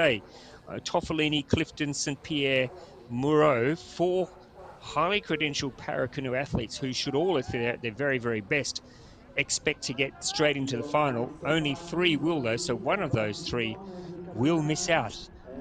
Toffolini, Clifton, St. Pierre, Moreau, 4 highly credentialed Paracanoe athletes who should all, if they're at their very, very best, expect to get straight into the final. Only 3 will, though, so one of those 3 will miss out.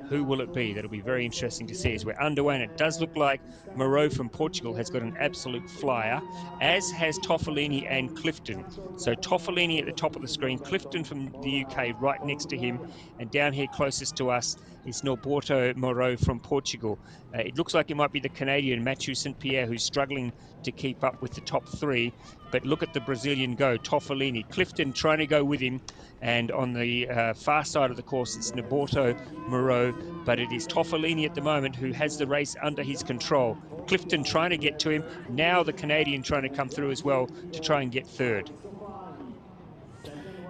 Who will it be? That'll be very interesting to see as we're underway. And it does look like Moreau from Portugal has got an absolute flyer, as has Toffolini and Clifton. So Toffolini at the top of the screen, Clifton from the UK right next to him, and down here closest to us is Norberto Moreau from Portugal. It looks like it might be the Canadian Mathieu St. Pierre who's struggling to keep up with the top 3. But look at the Brazilian go, Toffolini. Clifton trying to go with him. And on the far side of the course, it's Norberto Moreau. But it is Toffolini at the moment who has the race under his control. Clifton trying to get to him. Now the Canadian trying to come through as well to try and get third.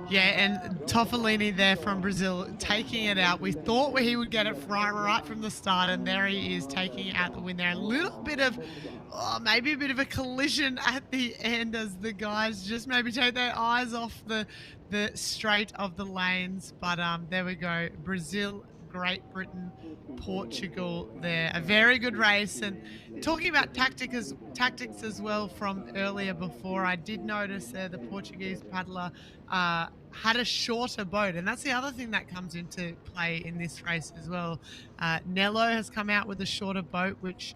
Yeah, and Toffolini there from Brazil taking it out. We thought he would get it right from the start, and there he is taking out the win there. A little bit of, maybe a bit of a collision at the end as the guys just maybe take their eyes off the straight of the lanes. But there we go. Brazil, Great Britain, Portugal there. A very good race. And talking about tactics as well from earlier before, I did notice there the Portuguese paddler had a shorter boat, and that's the other thing that comes into play in this race as well. Nello has come out with a shorter boat, which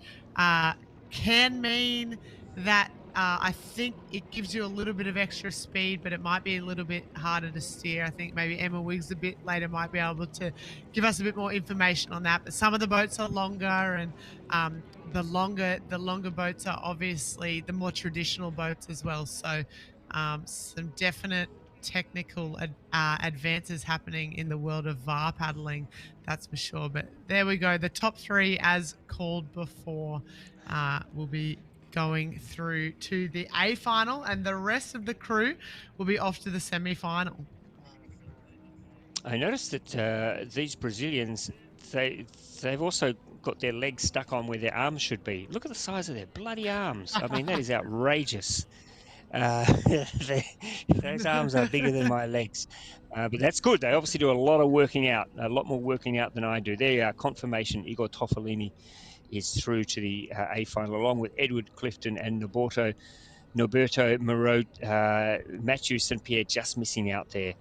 can mean that I think it gives you a little bit of extra speed, but it might be a little bit harder to steer. I think maybe Emma Wiggs a bit later might be able to give us a bit more information on that. But some of the boats are longer, and the longer boats are obviously the more traditional boats as well. So some definite technical advances happening in the world of VAR paddling, that's for sure. But there we go. The top 3, as called before, will be going through to the A final, and the rest of the crew will be off to the semi-final. I noticed that these Brazilians, they've also got their legs stuck on where their arms should be. Look at the size of their bloody arms. I mean, that is outrageous. Those arms are bigger than my legs. But that's good. They obviously do a lot of working out, a lot more working out than I do. There you are, confirmation. Igor Toffolini is through to the A final, along with Edward Clifton and Norberto Moreau. Mathieu St. Pierre just missing out there.